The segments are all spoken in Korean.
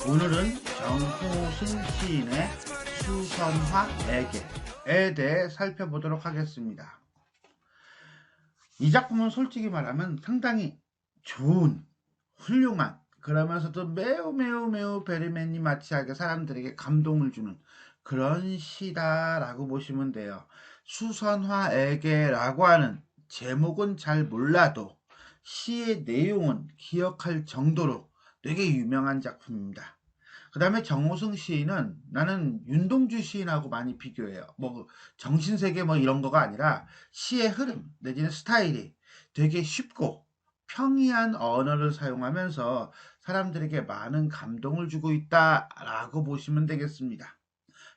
오늘은 정호승 시인의 수선화에게에 대해 살펴보도록 하겠습니다. 이 작품은 솔직히 말하면 상당히 좋은, 훌륭한, 그러면서도 매우 베리매니마치하게 사람들에게 감동을 주는 그런 시다라고 보시면 돼요. 수선화에게라고 하는 제목은 잘 몰라도 시의 내용은 기억할 정도로 되게 유명한 작품입니다. 그 다음에 정호승 시인은 나는 윤동주 시인하고 많이 비교해요. 뭐 정신세계 뭐 이런 거가 아니라 시의 흐름 내지는 스타일이 되게 쉽고 평이한 언어를 사용하면서 사람들에게 많은 감동을 주고 있다라고 보시면 되겠습니다.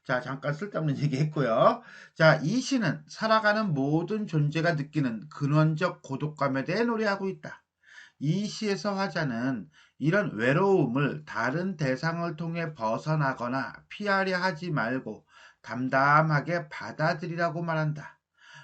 자, 잠깐 쓸데없는 얘기 했고요. 자, 이 시는 살아가는 모든 존재가 느끼는 근원적 고독감에 대해 노래하고 있다. 이 시에서 화자는 이런 외로움을 다른 대상을 통해 벗어나거나 피하려 하지 말고 담담하게 받아들이라고 말한다.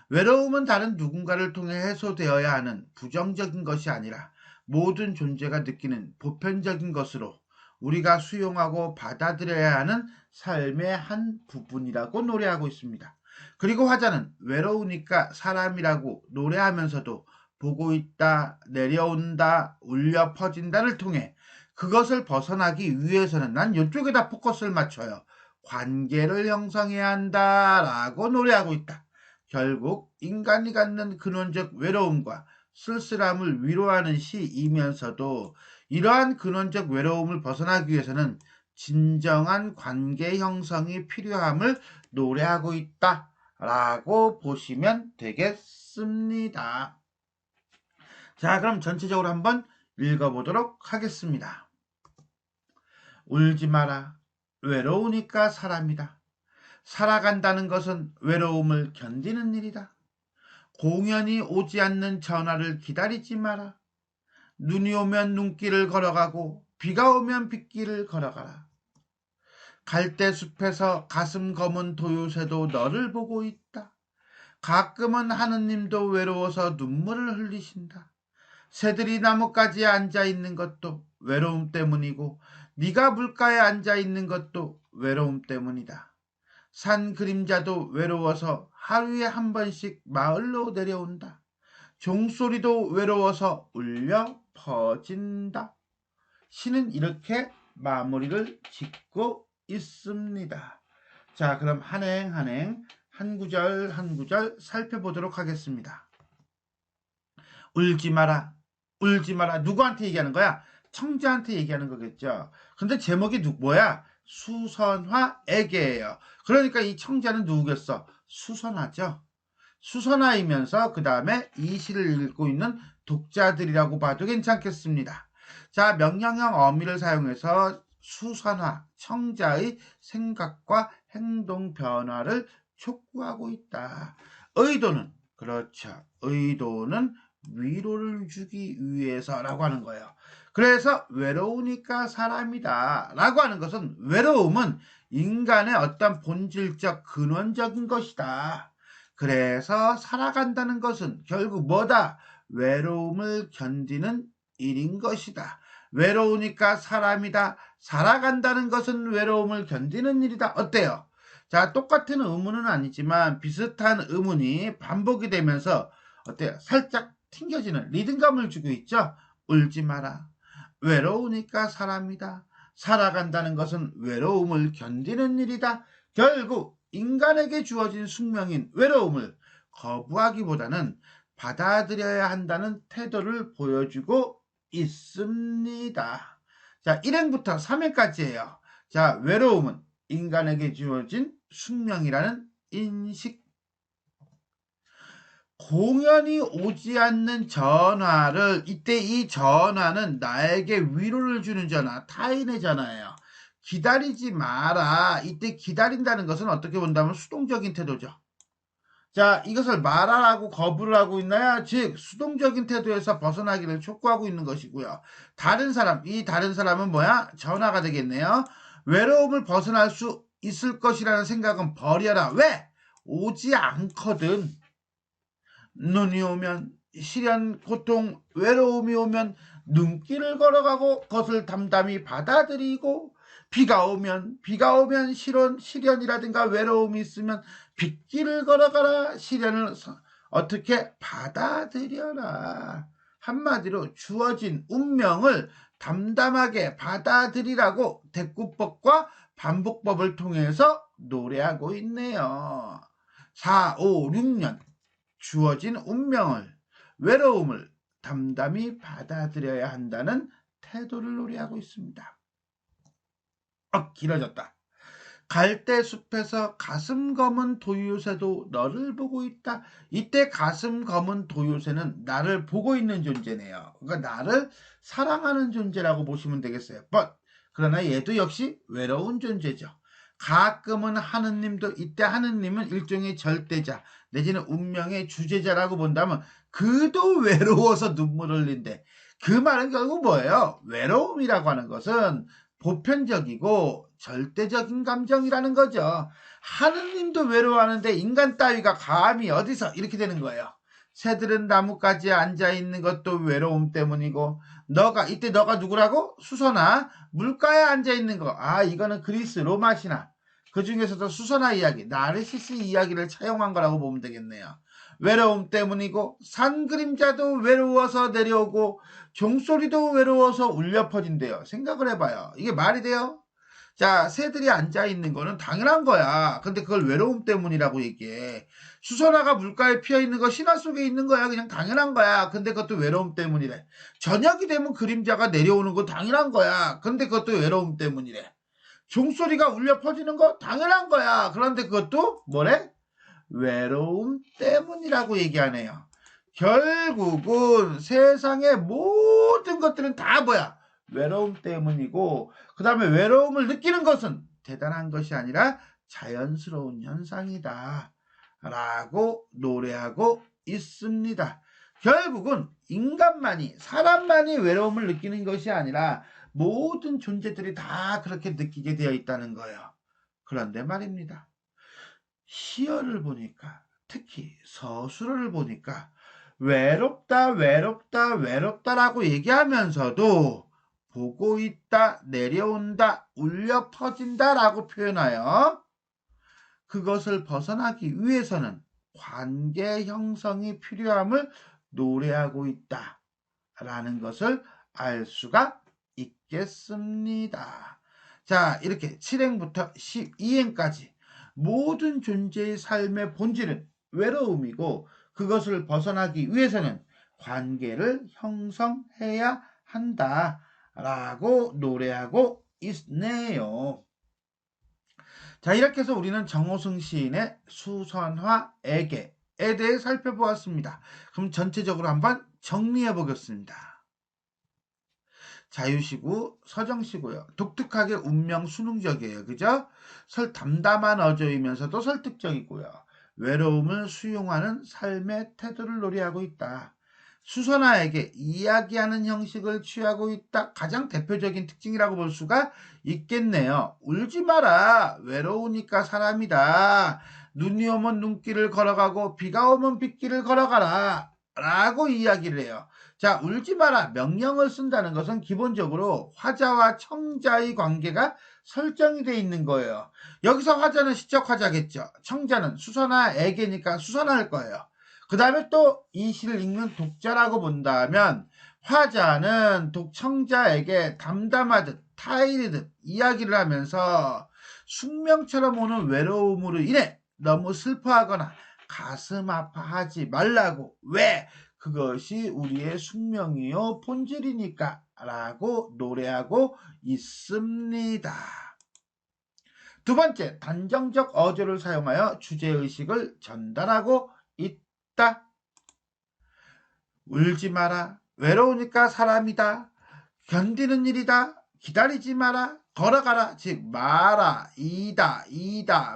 외로움은 다른 누군가를 통해 해소되어야 하는 부정적인 것이 아니라 모든 존재가 느끼는 보편적인 것으로 우리가 수용하고 받아들여야 하는 삶의 한 부분이라고 노래하고 있습니다. 그리고 화자는 외로우니까 사람이라고 노래하면서도 보고 있다, 내려온다, 울려 퍼진다를 통해 그것을 벗어나기 위해서는 난 이쪽에다 포커스를 맞춰요. 관계를 형성해야 한다라고 노래하고 있다. 결국 인간이 갖는 근원적 외로움과 쓸쓸함을 위로하는 시이면서도 이러한 근원적 외로움을 벗어나기 위해서는 진정한 관계 형성이 필요함을 노래하고 있다라고 보시면 되겠습니다. 자, 그럼 전체적으로 한번 읽어보도록 하겠습니다. 울지 마라. 외로우니까 사람이다. 살아간다는 것은 외로움을 견디는 일이다. 공연히 오지 않는 전화를 기다리지 마라. 눈이 오면 눈길을 걸어가고 비가 오면 빗길을 걸어가라. 갈대숲에서 가슴 검은 도요새도 너를 보고 있다. 가끔은 하느님도 외로워서 눈물을 흘리신다. 새들이 나뭇가지에 앉아있는 것도 외로움 때문이고 네가 물가에 앉아있는 것도 외로움 때문이다. 산 그림자도 외로워서 하루에 한 번씩 마을로 내려온다. 종소리도 외로워서 울려 퍼진다. 시는 이렇게 마무리를 짓고 있습니다. 자, 그럼 한행 한 구절 한 구절 살펴보도록 하겠습니다. 울지 마라. 울지 마라. 누구한테 얘기하는 거야? 청자한테 얘기하는 거겠죠. 근데 제목이 뭐야? 수선화에게예요. 그러니까 이 청자는 누구겠어? 수선화죠. 수선화이면서 그 다음에 이 시를 읽고 있는 독자들이라고 봐도 괜찮겠습니다. 자, 명령형 어미를 사용해서 수선화, 청자의 생각과 행동 변화를 촉구하고 있다. 의도는, 그렇죠. 의도는 위로를 주기 위해서라고 하는 거예요. 그래서 외로우니까 사람이다 라고 하는 것은 외로움은 인간의 어떤 본질적 근원적인 것이다. 그래서 살아간다는 것은 결국 뭐다? 외로움을 견디는 일인 것이다. 외로우니까 사람이다. 살아간다는 것은 외로움을 견디는 일이다. 어때요? 자, 똑같은 의문은 아니지만 비슷한 의문이 반복이 되면서 어때요? 살짝 튕겨지는 리듬감을 주고 있죠. 울지 마라. 외로우니까 사람이다. 살아간다는 것은 외로움을 견디는 일이다. 결국 인간에게 주어진 숙명인 외로움을 거부하기보다는 받아들여야 한다는 태도를 보여주고 있습니다. 자, 1행부터 3행까지예요. 자, 외로움은 인간에게 주어진 숙명이라는 인식. 공연히 오지 않는 전화를, 이때 이 전화는 나에게 위로를 주는 전화, 타인의 전화예요. 기다리지 마라. 이때 기다린다는 것은 어떻게 본다면 수동적인 태도죠. 자, 이것을 말하라고 거부를 하고 있나요? 즉 수동적인 태도에서 벗어나기를 촉구하고 있는 것이고요. 다른 사람, 이 다른 사람은 뭐야? 전화가 되겠네요. 외로움을 벗어날 수 있을 것이라는 생각은 버려라. 왜? 오지 않거든. 눈이 오면, 시련, 고통, 외로움이 오면 눈길을 걸어가고 그것을 담담히 받아들이고, 비가 오면 시련이라든가 외로움이 있으면 빗길을 걸어가라. 시련을 어떻게 받아들여라. 한마디로 주어진 운명을 담담하게 받아들이라고 대꾸법과 반복법을 통해서 노래하고 있네요. 4, 5, 6년 주어진 운명을, 외로움을 담담히 받아들여야 한다는 태도를 노래하고 있습니다. 길어졌다. 갈대숲에서 가슴 검은 도요새도 너를 보고 있다. 이때 가슴 검은 도요새는 나를 보고 있는 존재네요. 그러니까 나를 사랑하는 존재라고 보시면 되겠어요. 그러나 얘도 역시 외로운 존재죠. 가끔은 하느님도, 이때 하느님은 일종의 절대자 내지는 운명의 주제자라고 본다면 그도 외로워서 눈물 흘린대. 그 말은 결국 뭐예요? 외로움이라고 하는 것은 보편적이고 절대적인 감정이라는 거죠. 하느님도 외로워하는데 인간 따위가 감히 어디서, 이렇게 되는 거예요. 새들은 나뭇가지에 앉아있는 것도 외로움 때문이고, 이때 너가 누구라고? 수선화, 물가에 앉아있는 거. 이거는 그리스 로마 신화, 그 중에서도 수선화 이야기, 나르시스 이야기를 차용한 거라고 보면 되겠네요. 외로움 때문이고, 산 그림자도 외로워서 내려오고, 종소리도 외로워서 울려 퍼진대요. 생각을 해봐요. 이게 말이 돼요? 자, 새들이 앉아있는 거는 당연한 거야. 근데 그걸 외로움 때문이라고 얘기해. 수선화가 물가에 피어있는 거 신화 속에 있는 거야. 그냥 당연한 거야. 근데 그것도 외로움 때문이래. 저녁이 되면 그림자가 내려오는 거 당연한 거야. 근데 그것도 외로움 때문이래. 종소리가 울려 퍼지는 거 당연한 거야. 그런데 그것도 뭐래? 외로움 때문이라고 얘기하네요. 결국은 세상의 모든 것들은 다 뭐야? 외로움 때문이고, 그 다음에 외로움을 느끼는 것은 대단한 것이 아니라 자연스러운 현상이다 라고 노래하고 있습니다. 결국은 사람만이 외로움을 느끼는 것이 아니라 모든 존재들이 다 그렇게 느끼게 되어 있다는 거예요. 그런데 말입니다. 시어를 보니까, 특히 서술어를 보니까 외롭다라고 얘기하면서도 보고 있다, 내려온다, 울려 퍼진다라고 표현하여 그것을 벗어나기 위해서는 관계 형성이 필요함을 노래하고 있다라는 것을 알 수가 있겠습니다. 자, 이렇게 7행부터 12행까지 모든 존재의 삶의 본질은 외로움이고, 그것을 벗어나기 위해서는 관계를 형성해야 한다라고 노래하고 있네요. 자, 이렇게 해서 우리는 정호승 시인의 수선화에게에 대해 살펴보았습니다. 그럼 전체적으로 한번 정리해 보겠습니다. 자유시고 서정시고요. 독특하게 운명 수능적이에요. 그죠? 담담한 어조이면서도 설득적이고요. 외로움을 수용하는 삶의 태도를 노래하고 있다. 수선화에게 이야기하는 형식을 취하고 있다. 가장 대표적인 특징이라고 볼 수가 있겠네요. 울지 마라. 외로우니까 사람이다. 눈이 오면 눈길을 걸어가고 비가 오면 빗길을 걸어가라 라고 이야기를 해요. 자, 울지 마라. 명령을 쓴다는 것은 기본적으로 화자와 청자의 관계가 설정이 되어 있는 거예요. 여기서 화자는 시적 화자겠죠. 청자는 수선화에게니까 수선화일 거예요. 그 다음에 또 이 시를 읽는 독자라고 본다면 화자는 청자에게 담담하듯 타이르듯 이야기를 하면서 숙명처럼 오는 외로움으로 인해 너무 슬퍼하거나 가슴 아파하지 말라고. 왜? 그것이 우리의 숙명이요 본질이니까 라고 노래하고 있습니다. 두 번째, 단정적 어조를 사용하여 주제의식을 전달하고 있다. 울지 마라. 외로우니까 사람이다. 견디는 일이다. 기다리지 마라. 걸어가라. 즉 마라, 이다,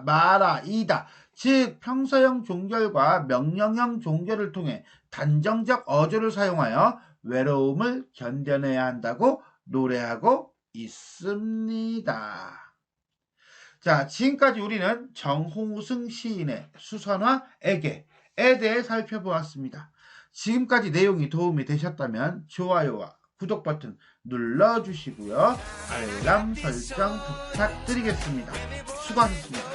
마라, 이다. 즉 평서형 종결과 명령형 종결을 통해 단정적 어조를 사용하여 외로움을 견뎌내야 한다고 노래하고 있습니다. 자, 지금까지 우리는 정호승 시인의 수선화에게에 대해 살펴보았습니다. 지금까지 내용이 도움이 되셨다면 좋아요와 구독 버튼 눌러주시고요. 알람 설정 부탁드리겠습니다. 수고하셨습니다.